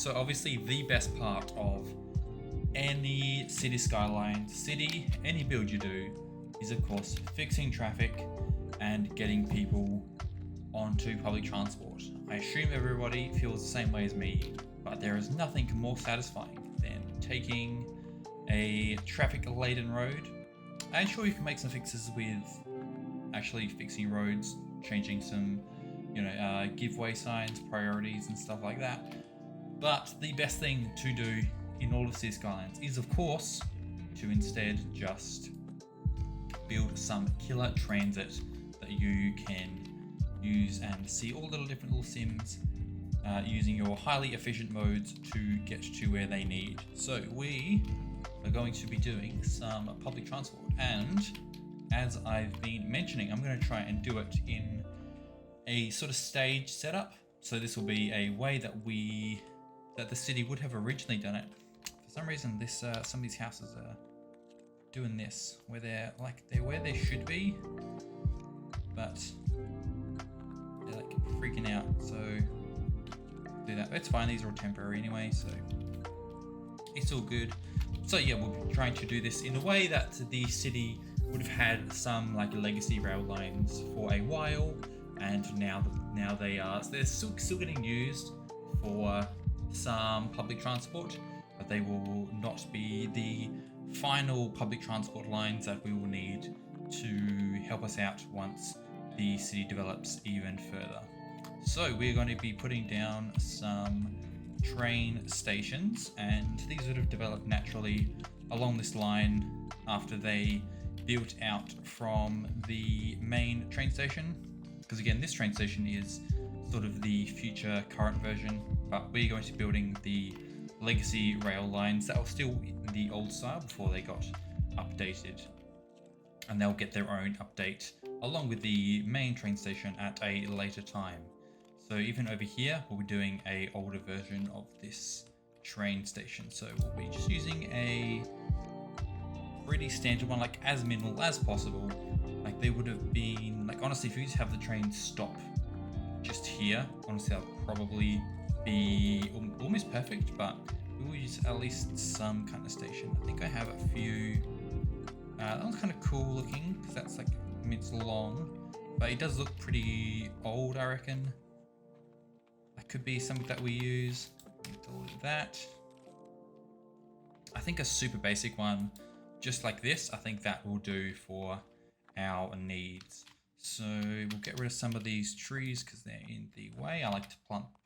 So obviously the best part of any city skyline, any build you do, is of course fixing traffic and getting people onto public transport. I assume everybody feels the same way as me, but there is nothing more satisfying than taking a traffic-laden road. I'm sure you can make some fixes with actually fixing roads, changing some, give way signs, priorities, and stuff like that. But the best thing to do in all of City Skylines is, of course, to instead just build some killer transit that you can use and see all the different little sims using your highly efficient modes to get to where they need. So we are going to be doing some public transport, and as I've been mentioning, I'm going to try and do it in a sort of stage setup. So this will be a way that the city would have originally done it. For some reason, some of these houses are doing this, where they're where they should be, but they're like freaking out. So do that. It's fine. These are all temporary anyway, so it's all good. So yeah, we'll be trying to do this in a way that the city would have had some like legacy rail lines for a while, and now they're still getting used for some public transport, but they will not be the final public transport lines that we will need to help us out once the city develops even further. So we're going to be putting down some train stations, and these would have developed naturally along this line after they built out from the main train station, because again, this train station is sort of the future current version, but we're going to be building the legacy rail lines that were still in the old style before they got updated, and they'll get their own update along with the main train station at a later time. So even over here, we'll be doing a older version of this train station. So we'll be just using a pretty standard one, like as minimal as possible. Like they would have been, like honestly, if you just have the train stop just here, honestly, that'll probably be almost perfect, but we will use at least some kind of station. I think I have a few, that one's kind of cool looking, because that's like, it's long, but it does look pretty old, I reckon. That could be something that we use. Delete that. I think a super basic one, just like this, I think that will do for our needs. So we'll get rid of some of these trees because they're in the way. I like to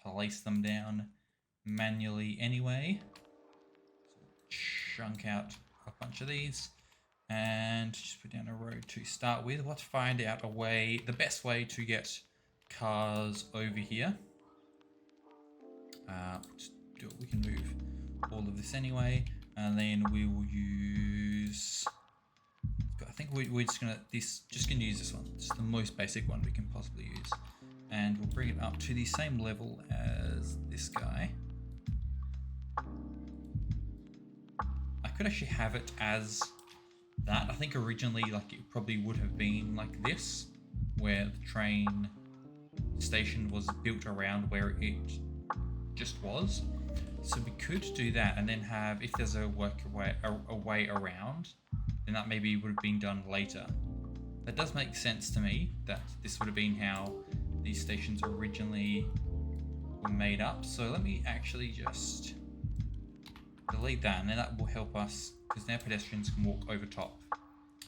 place them down manually anyway. So chunk out a bunch of these and just put down a road to start with. Let's find out the best way to get cars over here. We can move all of this anyway, and then we will use, I think we're just gonna use this one. It's the most basic one we can possibly use, and we'll bring it up to the same level as this guy. I could actually have it as that. I think originally like it probably would have been like this, where the train station was built around where it just was. So we could do that, and then have, if there's a way around, then that maybe would have been done later. That does make sense to me, that this would have been how these stations originally were made up. So let me actually just delete that, and then that will help us, because now pedestrians can walk over top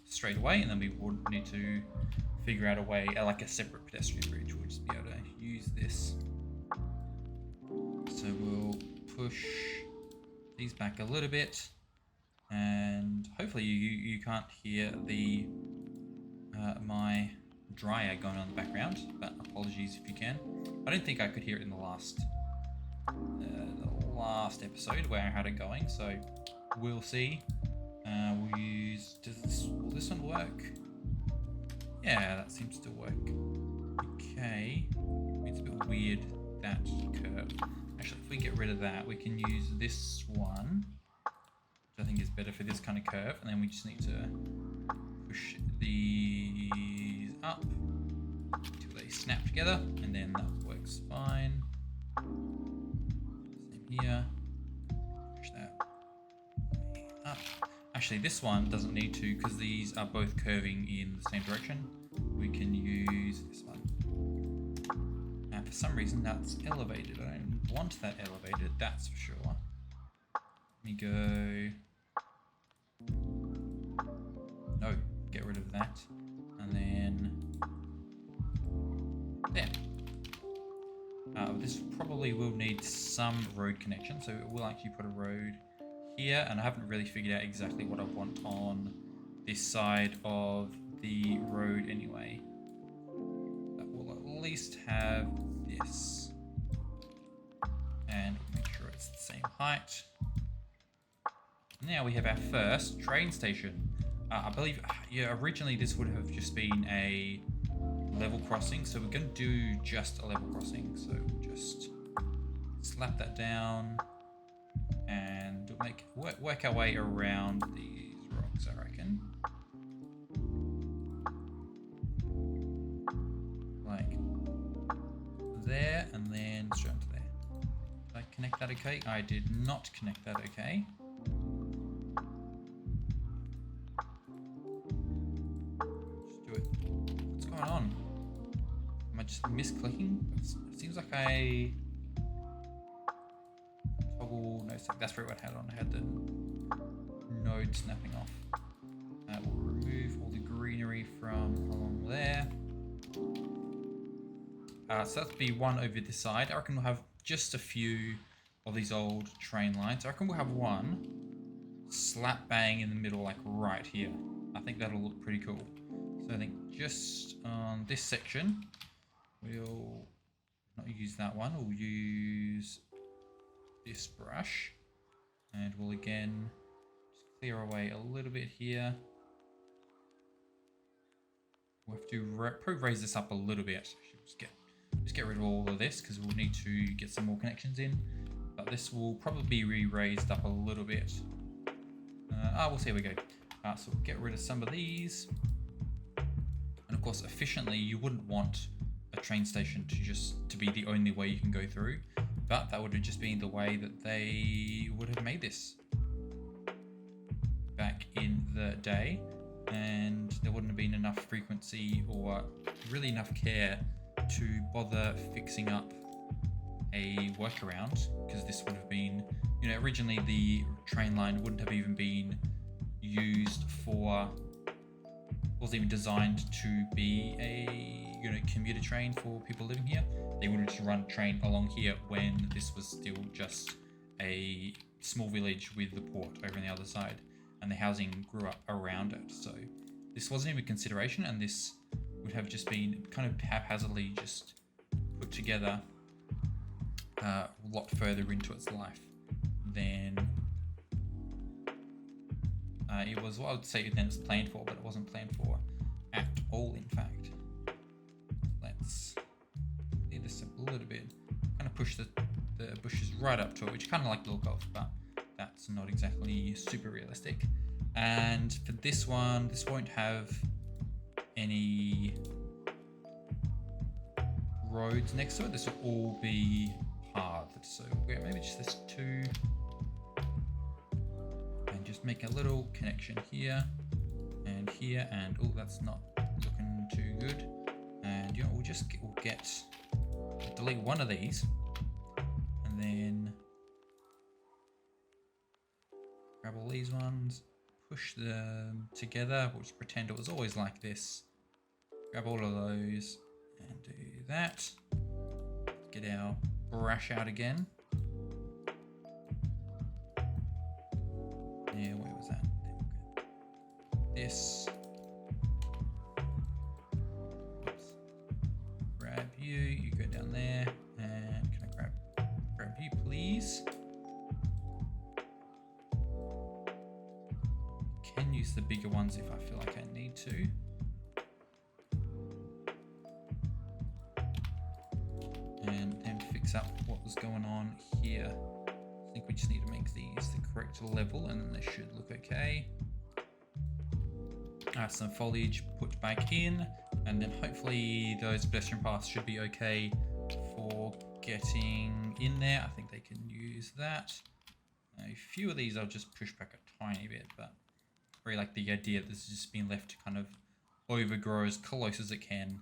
straight away, and then we would need to figure out a way, like a separate pedestrian bridge. We'll just be able to use this. So we'll push these back a little bit, and hopefully you can't hear the my dryer going on in the background, but apologies if you can. I don't think I could hear it in the last episode where I had it going, so we'll see. We'll use, will this one work? Yeah, that seems to work. Okay, it's a bit weird, that curve. Actually, if we get rid of that, we can use this one, which I think is better for this kind of curve, and then we just need to push these up until they snap together, and then that works fine. Same here. Push that up. Actually, this one doesn't need to because these are both curving in the same direction. We can use this one. And for some reason, that's elevated. I don't want that elevated, that's for sure. Let me go. No, get rid of that. And then there. This probably will need some road connection, so it will actually put a road here, and I haven't really figured out exactly what I want on this side of the road anyway. That will at least have this, and make sure it's the same height. Now we have our first train station. I believe, yeah, originally this would have just been a level crossing, so we're going to do just a level crossing. So we'll just slap that down and work our way around these rocks, I reckon. Like there, and then straight into there. Did I connect that okay? I did not connect that okay. On? Am I just misclicking? It seems like I toggle. No, that's probably what I had on. I had the node snapping off. We'll remove all the greenery from along there. So that'll be one over this side. I reckon we'll have just a few of these old train lines. I reckon we'll have one slap bang in the middle, like right here. I think that'll look pretty cool. So I think just on this section, we'll not use that one, we'll use this brush, and we'll again just clear away a little bit here. We'll have to probably raise this up a little bit. Just get rid of all of this because we'll need to get some more connections in, but this will probably be raised up a little bit. We'll see how we go. So we'll get rid of some of these. And of course, efficiently, you wouldn't want a train station to be the only way you can go through, but that would have just been the way that they would have made this back in the day, and there wouldn't have been enough frequency or really enough care to bother fixing up a workaround, because this would have been, originally the train line wouldn't have even been used for, wasn't even designed to be a commuter train for people living here. They would have just run a train along here when this was still just a small village with the port over on the other side, and the housing grew up around it. So this wasn't even a consideration, and this would have just been kind of haphazardly just put together a lot further into its life than it was. Well, I would say then it's planned for, but it wasn't planned for at all, in fact. Let's clear this up a little bit. Kind of push the bushes right up to it, which I kind of like the look of, but that's not exactly super realistic. And for this one, this won't have any roads next to it. This will all be paths. So maybe just this two. Just make a little connection here, and oh, that's not looking too good. And we'll delete one of these, and then grab all these ones, push them together. We'll just pretend it was always like this. Grab all of those and do that. Get our brush out again. Yeah, where was that? This. Oops. Grab you. You go down there, and can I grab you, please? Can use the bigger ones if I feel like I need to. And then fix up what was going on here. I think we just need to make these the correct level, and then they should look okay. Some foliage put back in, and then hopefully those pedestrian paths should be okay for getting in there. I think they can use that. A few of these I'll just push back a tiny bit, but I really like the idea that this has just been left to kind of overgrow as close as it can.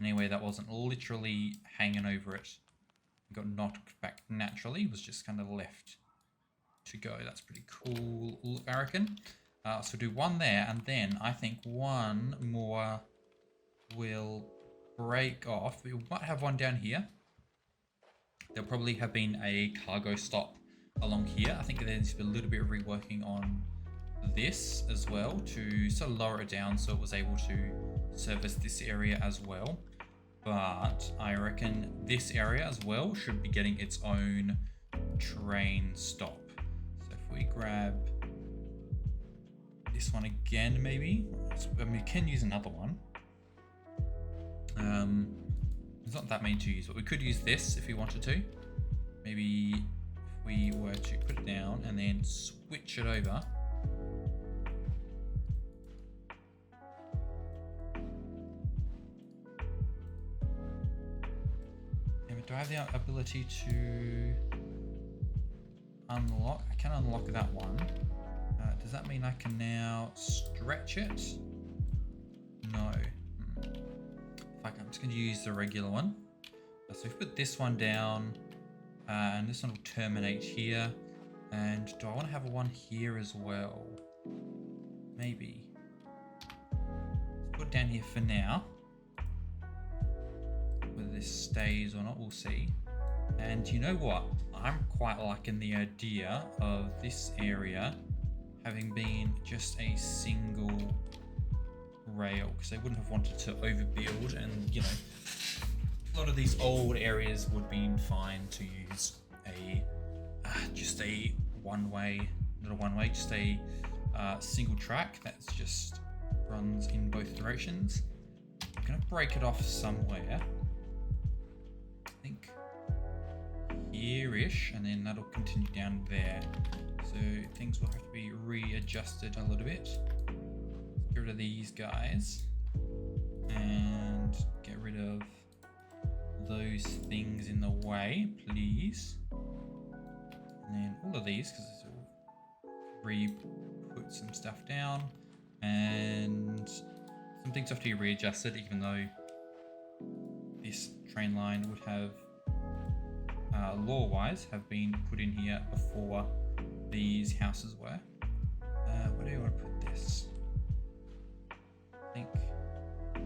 Anyway, that wasn't literally hanging over it. It got knocked back naturally. It was just kind of left to go. That's pretty cool look, I reckon. So do one there, and then I think one more will break off. We might have one down here. There'll probably have been a cargo stop along here. I think there needs to be a little bit of reworking on this as well to sort of lower it down so it was able to service this area as well. But I reckon this area as well should be getting its own train stop. So if we grab this one again, maybe. I mean, we can use another one. There's not that many to use, but we could use this if we wanted to. Maybe if we were to put it down and then switch it over. Do I have the ability to unlock? I can unlock that one. Does that mean I can now stretch it? No. Fuck, I'm just going to use the regular one. So we've put this one down, and this one will terminate here. And do I want to have one here as well? Maybe. Let's put it down here for now. Whether this stays or not, we'll see. And you know what? I'm quite liking the idea of this area having been just a single rail, because they wouldn't have wanted to overbuild, and you know, a lot of these old areas would be fine to use a just a one-way, not a one-way, just a single track that's just runs in both directions. I'm gonna break it off somewhere. I think here-ish, and then that'll continue down there. So things will have to be readjusted a little bit. Let's get rid of these guys and get rid of those things in the way, please. And then all of these, because this will put some stuff down, and some things have to be readjusted, even though this train line would have law-wise have been put in here before these houses were. Where do you want to put this? I think I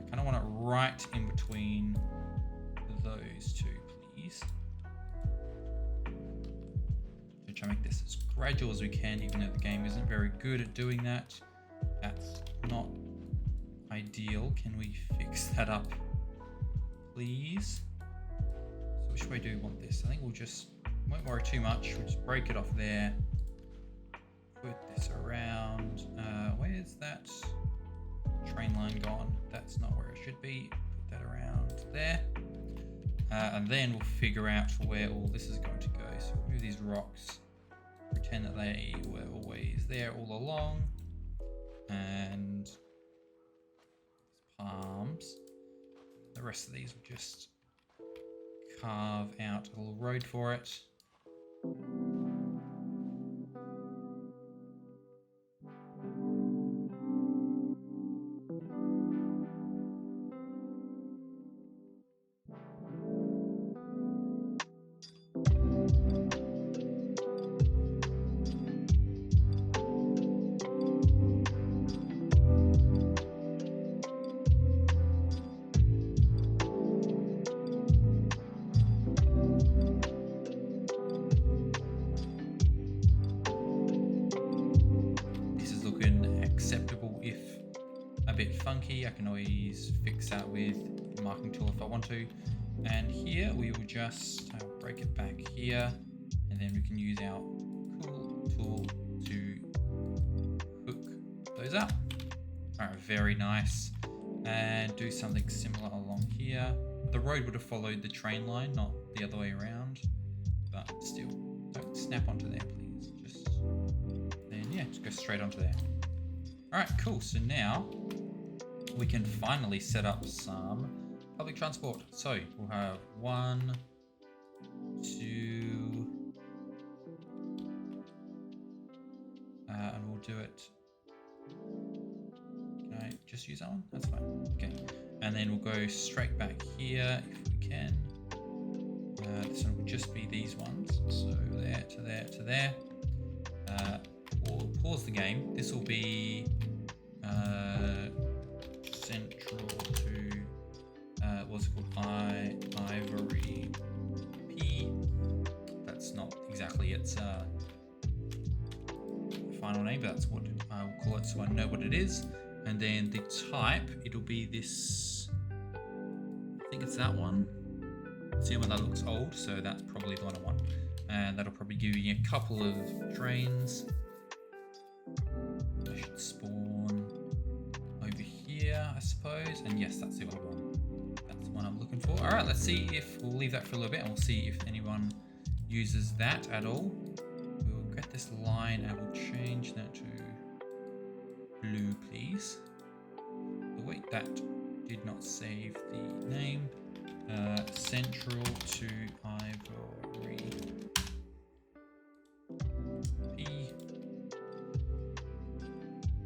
kind of want it right in between those two, please. So try to make this as gradual as we can, even though the game isn't very good at doing that. That's not ideal. Can we fix that up, please? So which way do we want this? I think we'll just, won't worry too much. We'll just break it off there. Put this around. Where's that train line gone? That's not where it should be. Put that around there. And then we'll figure out where all this is going to go. So we'll move these rocks. Pretend that they were always there all along. And palms. The rest of these will just carve out a little road for it. Acceptable if a bit funky. I can always fix that with the marking tool if I want to. And here we will just break it back here, and then we can use our cool tool to hook those up. All right, very nice. And do something similar along here. The road would have followed the train line, not the other way around, but still, don't snap onto there, please. Just then, yeah, just go straight onto there. All right, cool. So now we can finally set up some public transport. So we'll have 1, and we'll do it. Can I just use that one? That's fine. Okay. And then we'll go straight back here if we can. This one will just be these ones. So there to there to there. We'll pause the game. This will be central to what's it called? Ivory P. That's not exactly its final name, but that's what I will call it so I know what it is. And then the type, it'll be this, I think it's that one. See when that looks old, so that's probably the one I want. And that'll probably give you a couple of drains. I should spawn over here, I suppose. And yes, that's the one I want. That's the one I'm looking for. All right, let's see if we'll leave that for a little bit and we'll see if anyone uses that at all. We'll get this line and we'll change that to blue, please. Oh, wait, that did not save the name. Central to Ivory P.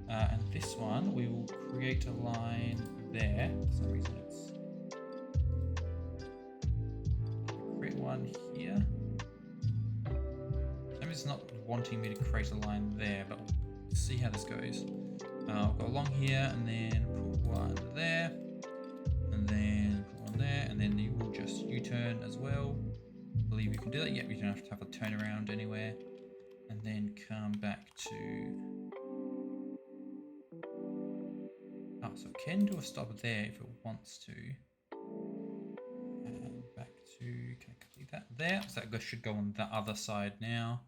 And this one, we will create a line there. For some reason it's... Create one here. Maybe it's not wanting me to create a line there, but we'll see how this goes. I'll go along here and then put one there. And then put one there. And then you will just U-turn as well. I believe you can do that. Yep, you don't have to have a turnaround anywhere. And then come back to... Oh, so it can do a stop there if it wants to. And back to... Can I complete that there? So that should go on the other side now.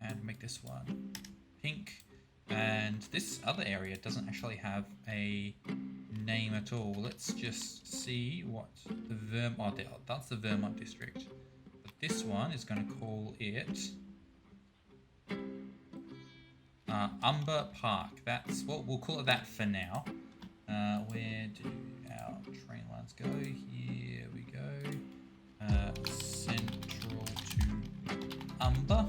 And make this one pink. And this other area doesn't actually have a name at all. Let's just see what the that's the Vermont district. But this one is going to call it Umber Park. That's what we'll call it that for now. Where do our train lines go? Here we go. Central to Umber.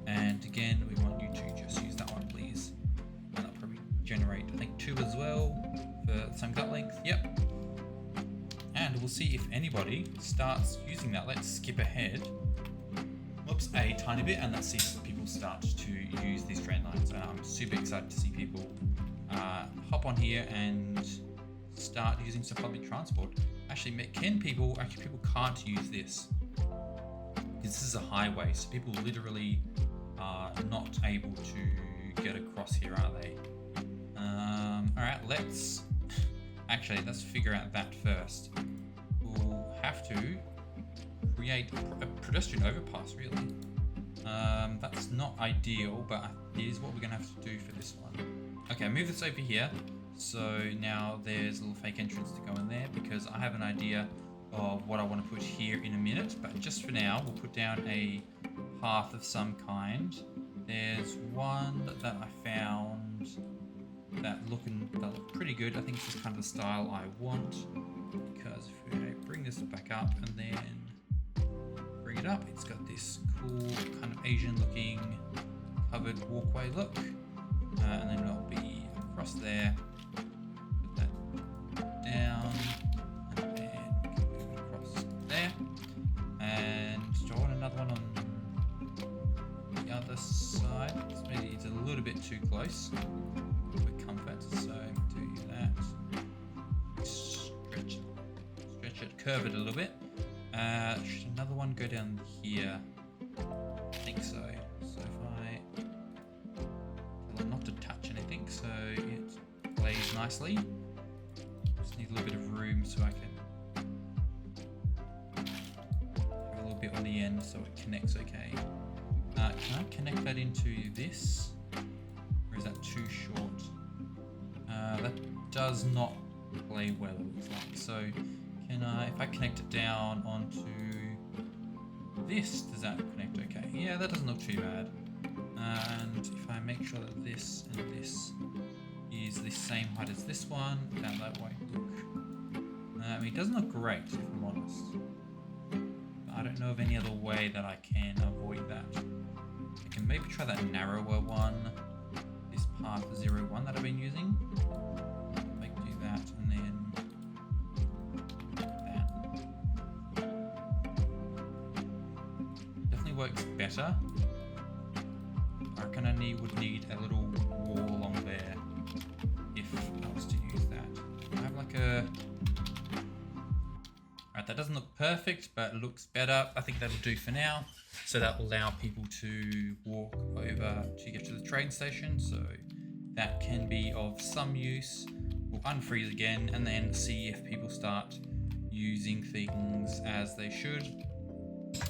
And again, we want you to just use that one, please. And that'll probably generate, I think, 2 as well for the same gut length. Yep. And we'll see if anybody starts using that. Let's skip ahead. Whoops, a tiny bit, and let's see if people start to use these train lines. I'm super excited to see people hop on here and start using some public transport. Actually, people can't use this. This is a highway, so people literally are not able to get across here, are they? Alright, let's figure out that first. We'll have to create a pedestrian overpass, really. That's not ideal, but it is what we're going to have to do for this one. Okay, move this over here. So now there's a little fake entrance to go in there because I have an idea of what I want to put here in a minute, but just for now we'll put down a path of some kind. There's one that I found that looked pretty good. I think this is kind of the style I want, because if we bring this back up and then bring it up, it's got this cool kind of Asian looking covered walkway look, and then it'll be across there. Put that down. Side. Maybe it's a little bit too close for comfort, so do that. Stretch it, curve it a little bit. Should another one go down here? I think so. So if I tell it not to touch anything, so it plays nicely. Just need a little bit of room so I can have a little bit on the end so it connects okay. Can I connect that into this? Or is that too short? That does not play well, it looks like. So can I, if I connect it down onto this, does that connect okay? Yeah, that doesn't look too bad. And if I make sure that this and this is the same height as this one, that won't look... I mean, it doesn't look great, if I'm honest. I don't know of any other way that I can avoid that. I can maybe try that narrower one, this path 01 that I've been using. I can do that and then that. Definitely works better. I reckon I would need a little wall along there if I was to use that. I have like a... Alright, that doesn't look perfect, but it looks better. I think that'll do for now. So that will allow people to walk over to get to the train station. So that can be of some use. We'll unfreeze again and then see if people start using things as they should.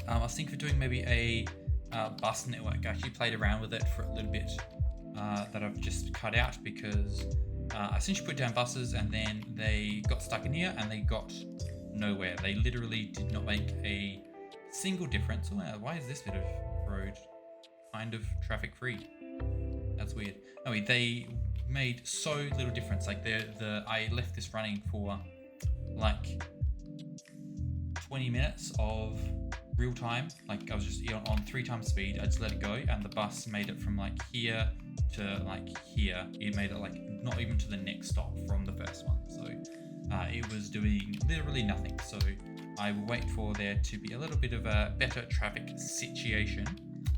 I was thinking of doing maybe a bus network. I actually played around with it for a little bit that I've just cut out because I essentially put down buses and then they got stuck in here and they got nowhere. They literally did not make a single difference. Oh, why is this bit of road kind of traffic free? That's weird. No, they made so little difference. Like I left this running for like 20 minutes of real time. Like I was just on 3 times speed. I just let it go and the bus made it from like here to like here. It made it like not even to the next stop from the first one. So it was doing literally nothing. So I will wait for there to be a little bit of a better traffic situation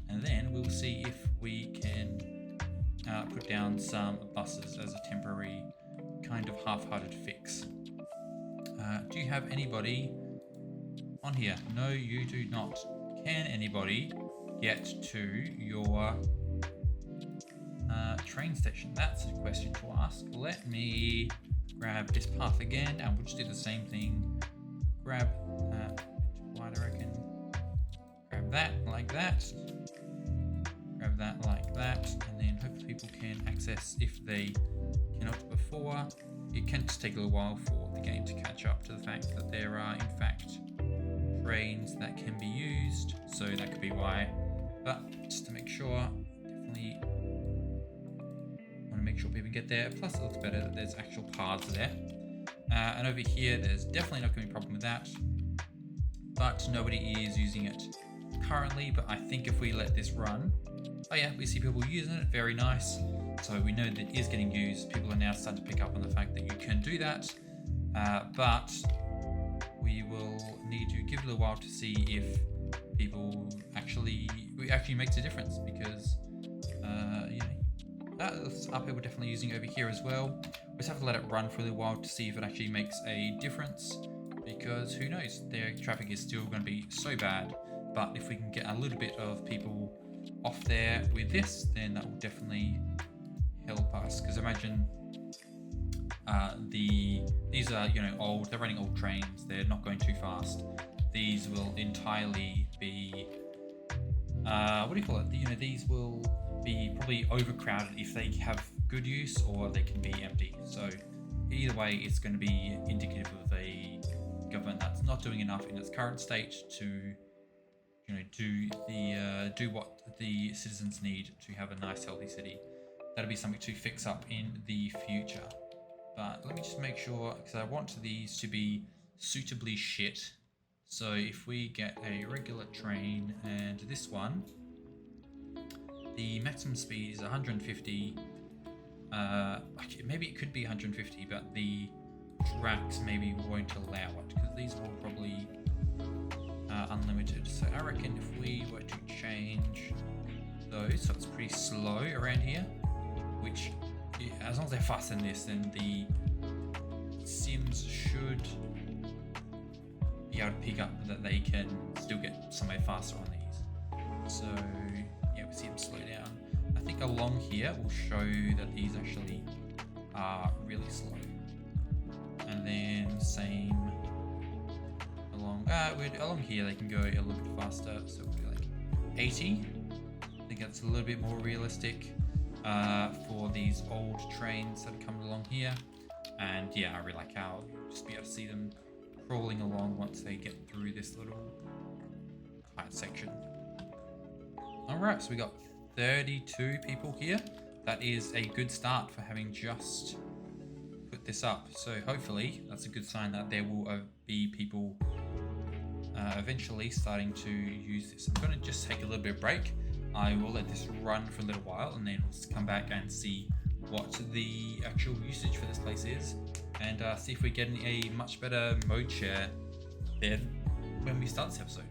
and then we'll see if we can put down some buses as a temporary kind of half-hearted fix. Do you have anybody on here? No, you do not. Can anybody get to your train station? That's a question to ask. Let me grab this path again and we'll just do the same thing. Grab wide, I reckon. Grab that like that. Grab that like that, and then hopefully people can access if they cannot before. It can just take a little while for the game to catch up to the fact that there are in fact trains that can be used, so that could be why. But just to make sure, definitely want to make sure people get there. Plus it looks better that there's actual paths there. And over here, there's definitely not going to be a problem with that. But nobody is using it currently, but I think if we let this run, oh yeah, we see people using it, very nice. So we know that it is getting used. People are now starting to pick up on the fact that you can do that. But we will need to give it a while to see if people it actually makes a difference because, are people definitely using it over here as well. We just have to let it run for a little while to see if it actually makes a difference because who knows, their traffic is still going to be so bad. But if we can get a little bit of people off there with this, then that will definitely help us. Because imagine these are old. They're running old trains. They're not going too fast. These will entirely be what do you call it? These will be probably overcrowded if they have good use or they can be empty. So either way, it's going to be indicative of a government that's not doing enough in its current state to do what the citizens need to have a nice healthy city. That'll be something to fix up in the future. But let me just make sure, because I want these to be suitably shit. So if we get a regular train and this one, the maximum speed is 150. Maybe it could be 150, but the tracks maybe won't allow it because these will probably unlimited. So I reckon if we were to change those, so it's pretty slow around here, which as long as they're faster than this, then the Sims should be able to pick up that they can still get somewhere faster on these. So yeah, we see them slow down. I think along here will show that these actually are really slow. And then same along here they can go a little bit faster, so it'll be like 80. I think that's a little bit more realistic for these old trains that are coming along here. And yeah, I really like how you'll just be able to see them crawling along once they get through this little tight section. Alright, so we got 32 people here. That is a good start for having just put this up. So hopefully that's a good sign that there will be people eventually starting to use this. I'm going to just take a little bit of break. I will let this run for a little while and then we'll come back and see what the actual usage for this place is, and see if we're getting a much better mode share than when we start this episode.